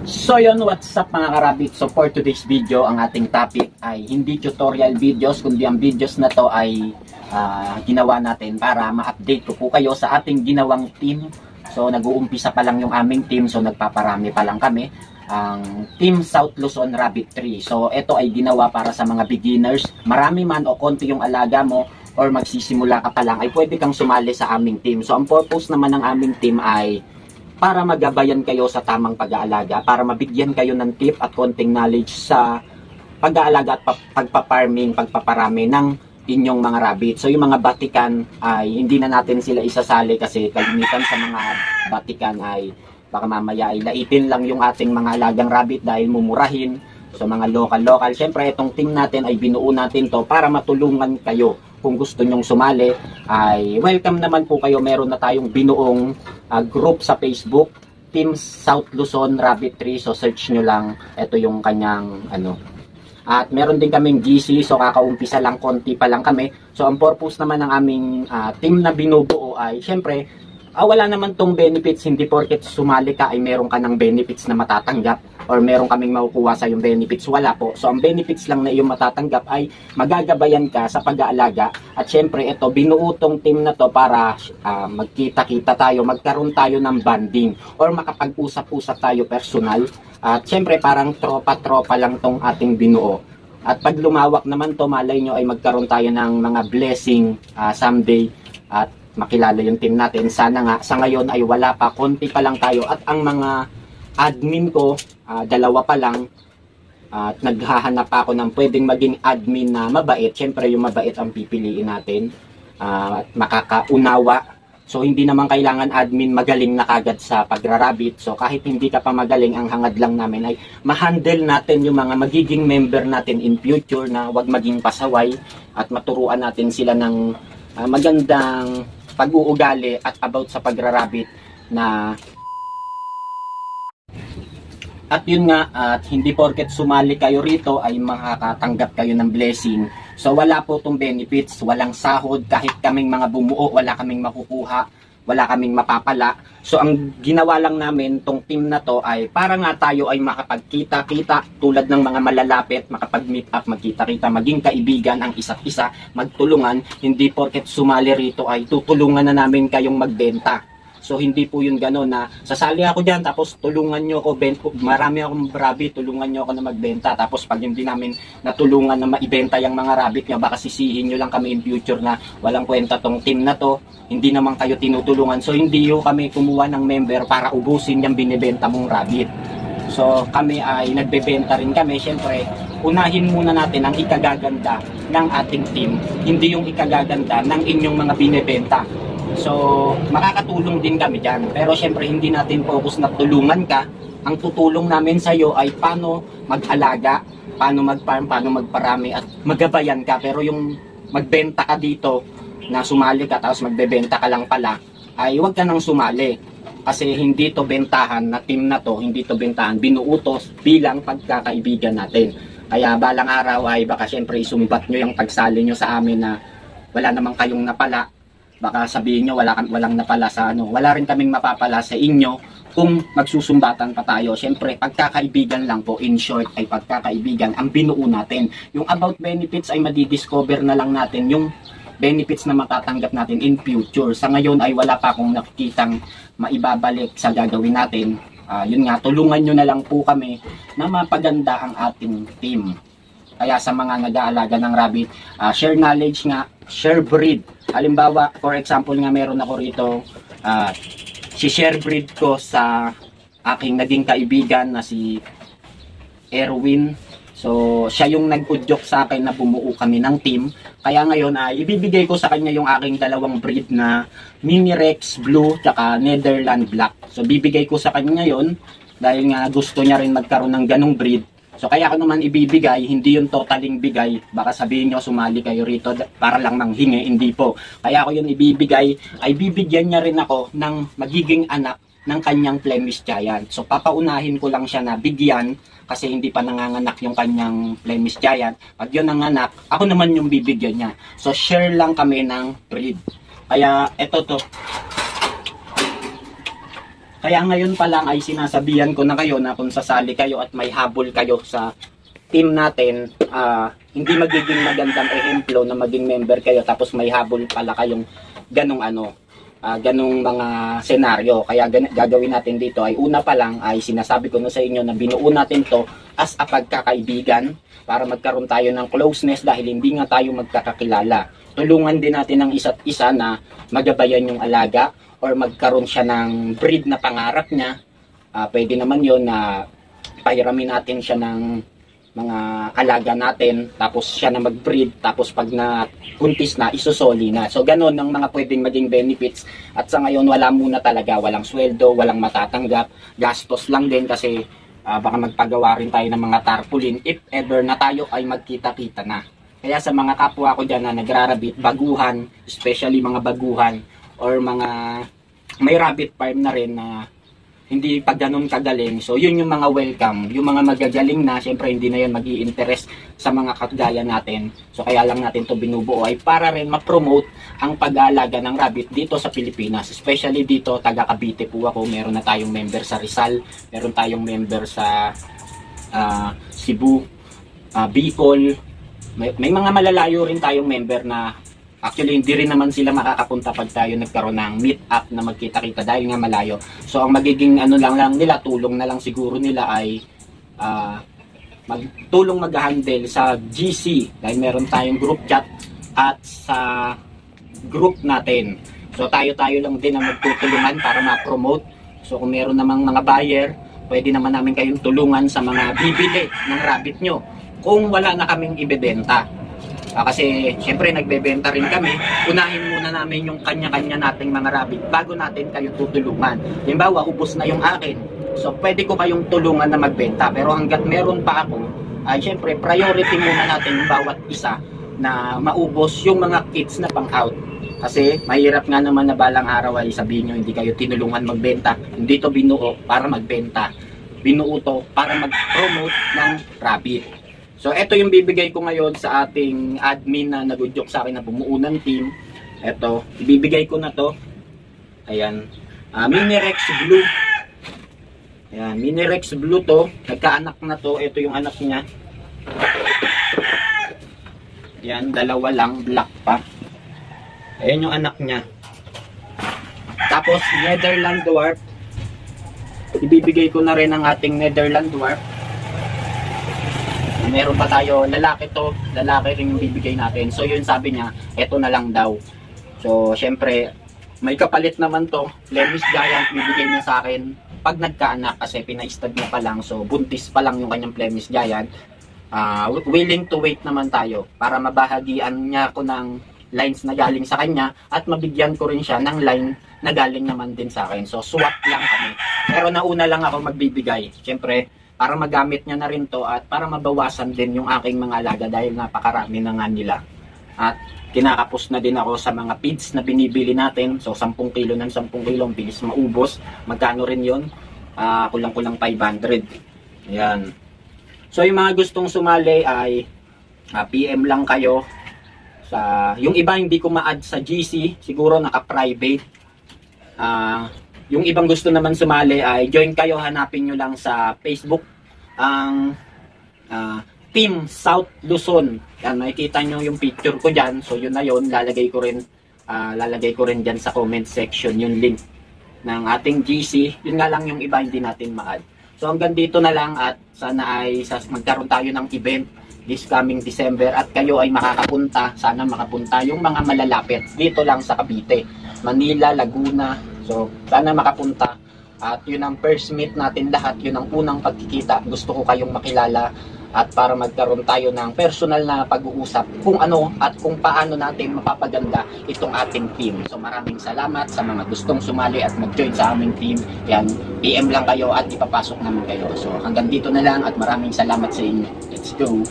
So yun, what's up mga karabit? So for today's video, ang ating topic ay hindi tutorial videos, kundi ang videos na to ay ginawa natin para ma-update ko po kayo sa ating ginawang team. So nag-uumpisa pa lang yung aming team, so nagpaparami pa lang kami. Ang Team South Luzon Rabbit 3. So ito ay ginawa para sa mga beginners. Marami man o konti yung alaga mo or magsisimula ka pa lang, ay pwede kang sumali sa aming team. So ang purpose naman ng aming team ay para magabayan kayo sa tamang pag-aalaga, para mabigyan kayo ng tip at konting knowledge sa pag-aalaga at pagpaparming, pagpaparami ng inyong mga rabbit. So yung mga batikan ay hindi na natin sila isasali kasi kalimitan sa mga batikan ay baka mamaya ay laitin lang yung ating mga alagang rabbit dahil mumurahin. So mga local. Syempre itong team natin ay binuo natin to para matulungan kayo. Kung gusto nyong sumali, ay welcome naman po kayo. Meron na tayong binuong group sa Facebook, Team South Luzon Rabbit 3. So search nyo lang, ito yung kanyang ano. At meron din kaming GC, so kakaumpisa lang, konti pa lang kami. So ang purpose naman ng aming team na binubuo ay syempre, wala naman tong benefits, hindi porket sumali ka ay meron ka ng benefits na matatanggap or meron kaming makukuha sa yung benefits, wala po. So ang benefits lang na iyong matatanggap ay magagabayan ka sa pag-aalaga. At syempre ito, binuo tong team na to para magkita-kita tayo, magkaroon tayo ng bonding or makapag-usap-usap tayo personal. At syempre parang tropa-tropa lang tong ating binuo. At pag lumawak naman to, malay nyo ay magkaroon tayo ng mga blessing someday at makilala yung team natin. Sana nga, sa ngayon ay wala pa, konti pa lang tayo at ang mga admin ko, dalawa pa lang at naghahanap ako ng pwedeng maging admin na mabait. Siyempre yung mabait ang pipiliin natin at makakaunawa. So hindi naman kailangan admin magaling na kagad sa pagrarabit. So kahit hindi ka pa magaling, ang hangad lang namin ay ma-handle natin yung mga magiging member natin in future na wag maging pasaway at maturuan natin sila ng magandang pag-uugali at about sa pagrarabit na at yun nga, at hindi porket sumali kayo rito ay makakatanggap kayo ng blessing. So wala po itong benefits, walang sahod, kahit kaming mga bumuo, wala kaming makukuha, wala kaming mapapala. So ang ginawa lang namin tong team na to ay para nga tayo ay makapagkita-kita tulad ng mga malalapit, makapag-meet up, magkita-kita, maging kaibigan ang isa't isa, magtulungan. Hindi porket sumali rito ay tutulungan na namin kayong magbenta. So hindi po yun gano'n na sasali ako dyan tapos tulungan nyo ako, marami akong rabbit, tulungan nyo ako na magbenta. Tapos pag hindi namin natulungan na maibenta yung mga rabbit nyo, baka sisihin nyo lang kami in future na walang kwenta tong team na to, hindi naman kayo tinutulungan. So hindi yung kami kumuha ng member para ubusin yung binibenta mong rabbit. So kami ay nagbebenta rin kami. Siyempre, unahin muna natin ang ikagaganda ng ating team, hindi yung ikagaganda ng inyong mga binibenta. So, makakatulong din kami dyan. Pero syempre, hindi natin focus na tulungan ka. Ang tutulong namin sa iyo ay paano mag-alaga, paano mag-farm, paano magparami at magabayan ka. Pero yung magbenta ka dito, na sumali ka tapos magbebenta ka lang pala, ay huwag ka nang sumali. Kasi hindi to bentahan na team na to, hindi to bentahan, binuutos bilang pagkakaibigan natin. Kaya balang araw ay baka syempre isumbat nyo yung pagsali nyo sa amin na wala namang kayong napala. Baka sabihin nyo walang napala sa ano. Wala rin kaming mapapala sa inyo kung magsusumbatan pa tayo. Siyempre, pagkakaibigan lang po. In short, ay pagkakaibigan ang binuo natin. Yung about benefits ay madidiscover na lang natin yung benefits na matatanggap natin in future. Sa ngayon ay wala pa akong nakikitang maibabalik sa gagawin natin. Yun nga, tulungan nyo na lang po kami na mapaganda ang ating team. Kaya sa mga nag-aalaga ng rabbit, share knowledge nga, share breed. Halimbawa, for example nga, meron ako rito, si share breed ko sa aking naging kaibigan na si Erwin. So, siya yung nag-udyok sa akin na bumuo kami ng team. Kaya ngayon, ibibigay ko sa kanya yung aking dalawang breed na Mini Rex Blue tsaka Netherland Black. So, bibigay ko sa kanya yon dahil nga gusto niya rin magkaroon ng ganong breed. So kaya ako naman ibibigay, hindi yung totaling bigay. Baka sabihin nyo sumali kayo rito para lang manghingi, hindi po. Kaya ako yung ibibigay, ay bibigyan niya rin ako ng magiging anak ng kanyang Flemish Giant. So papaunahin ko lang siya na bigyan kasi hindi pa nanganganak yung kanyang Flemish Giant. Pag yun nanganak, ako naman yung bibigyan niya. So share lang kami ng breed. Kaya eto to. Kaya ngayon pa lang ay sinasabihan ko na kayo na kung sasali kayo at may habol kayo sa team natin, hindi magiging magandang ehemplo na maging member kayo tapos may habol pala kayong ganong mga senaryo. Kaya gagawin natin dito ay una pa lang ay sinasabi ko na sa inyo na binuo natin to as a pagkakaibigan para magkaroon tayo ng closeness dahil hindi nga tayo magkakakilala. Tulungan din natin ang isa't isa na magabayan yung alaga or magkaroon siya ng breed na pangarap niya. Pwede naman yon na pahiramin natin siya ng mga alaga natin, tapos siya na mag-breed, tapos pag na-buntis na, isusoli na. So, ganun ang mga pwedeng maging benefits. At sa ngayon, wala muna talaga. Walang sweldo, walang matatanggap. Gastos lang din kasi baka magpagawa rin tayo ng mga tarpaulin if ever na tayo ay magkita-kita na. Kaya sa mga kapwa ko dyan na nagrarabit, baguhan, especially mga baguhan, or mga may rabbit farm na rin na hindi pa ganun kagaling. So, yun yung mga welcome. Yung mga magagaling na, syempre hindi na yun mag-i-interest sa mga kagaya natin. So, kaya lang natin to binubuo ay para rin ma-promote ang pag-aalaga ng rabbit dito sa Pilipinas. Especially dito, taga Cavite po ako. Meron na tayong member sa Rizal. Meron tayong member sa Cebu, Bicol. May mga malalayo rin tayong member na actually, hindi rin naman sila makakapunta pag tayo nagkaroon ng meet-up na magkita-kita dahil nga malayo. So, ang magiging lang nila, tulong na lang siguro nila ay tulong mag-handle sa GC dahil meron tayong group chat at sa group natin. So, tayo-tayo lang din ang magtutulungan para ma-promote. So, kung meron namang mga buyer, pwede naman namin kayong tulungan sa mga bibili ng rabbit nyo kung wala na kaming ibebenta. Kasi syempre nagbebenta rin kami, unahin muna namin yung kanya-kanya nating mga rabbit bago natin kayo tutulungan. Halimbawa, ubos na yung akin. So pwede ko kayong tulungan na magbenta. Pero hanggat meron pa ako, ay syempre priority muna natin yung bawat isa na maubos yung mga kits na pang-out. Kasi mahirap nga naman na balang araw ay sabihin nyo hindi kayo tinulungan magbenta. Hindi to binuo para magbenta. Binuo to para mag-promote ng rabbit. So, ito yung bibigay ko ngayon sa ating admin na nag-joke sa akin na bumuo ng team. Ito, ibibigay ko na to. Ayan. Mini Rex Blue. Ayan, Mini Rex Blue to. Nagkaanak na to. Ito yung anak niya. Ayan, dalawa lang. Black pa. Ayan yung anak niya. Tapos, Netherland Dwarf. Ibibigay ko na rin ang ating Netherland Dwarf. Meron pa tayo, lalaki to, lalaki rin yung bibigay natin. So yun sabi niya, eto na lang daw. So syempre, may kapalit naman to, Flemish Giant, bibigay niya sa akin pag nagkaanak kasi pina-stud niya pa lang. So buntis pa lang yung kanyang Flemish Giant. Willing to wait naman tayo para mabahagian niya ako ng lines na galing sa kanya at mabigyan ko rin siya ng line na galing naman din sa akin. So swap lang kami. Pero nauna lang ako magbibigay. Syempre, para magamit niya na rin to at para mabawasan din yung aking mga alaga dahil napakarami na nga nila. At kinakapos na din ako sa mga feeds na binibili natin. So 10 kilo ng 10 kilo, ang bilis maubos. Magkano rin yun? Kulang-kulang 500. Ayan. So yung mga gustong sumali ay PM lang kayo. Yung iba hindi ko ma-add sa GC, siguro naka-private. Yung ibang gusto naman sumali ay join kayo, hanapin nyo lang sa Facebook ang Team South Luzon. Yan, makikita nyo yung picture ko dyan. So yun na yun, lalagay ko rin dyan sa comment section yung link ng ating GC. Yun nga lang yung iba hindi natin ma-add. So hanggang dito na lang at sana ay magkaroon tayo ng event this coming December at kayo ay makakapunta, sana makapunta yung mga malalapit dito lang sa Cavite, Manila, Laguna. So, sana makapunta. At yun ang first meet natin lahat. Yun ang unang pagkikita. Gusto ko kayong makilala. At para magkaroon tayo ng personal na pag-uusap kung ano at kung paano natin mapapaganda itong ating team. So, maraming salamat sa mga gustong sumali at mag-join sa aming team. Yan, PM lang kayo at ipapasok namin kayo. So, hanggang dito na lang at maraming salamat sa inyo. Let's go!